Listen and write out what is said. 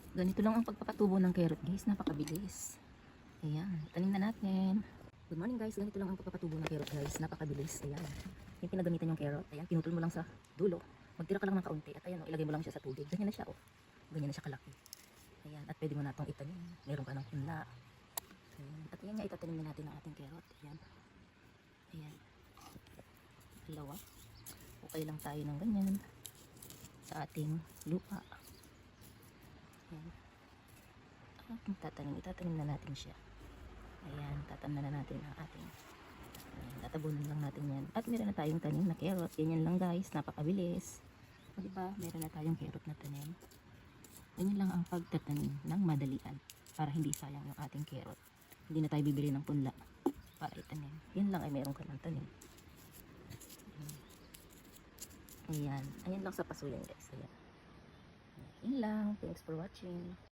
Ganito lang ang pagpapatubo ng carrot guys, napakabilis. Ayan, tanim na natin. Good morning guys, ganito lang ang pagpapatubo ng carrot guys, napakabilis. Ayan, yung pinagamitan yung carrot, ayan, pinutol mo lang sa dulo. Magtira ka lang ng kaunti at ayan, ilagay mo lang siya sa tubig. Ganyan na siya, oh. Ganyan na siya kalaki. Ayan, at pwede mo na itong itanim. Meron ka ng punla. Ayan, at ayan nga, itatanim na natin ang ating carrot. Ayan, ayan, dalawa. Okay lang tayo ng ganyan sa ating lupa. Ayan. Itatanim na natin siya. Ayan, tatanim na natin ang ating. Ayan, tatabunan lang natin yan. At meron na tayong tanim na carrot. Ganyan lang guys, napakabilis. O diba, meron na tayong carrot na tanim. Ganyan lang ang pagtatanim ng madalian para hindi sayang yung ating carrot. Hindi na tayo bibili ng punla para itanim. Yan lang ay meron ka ng tanim. Ayan, ayan lang sa pasuyan guys. Ayan. Yan lang. Thanks for watching.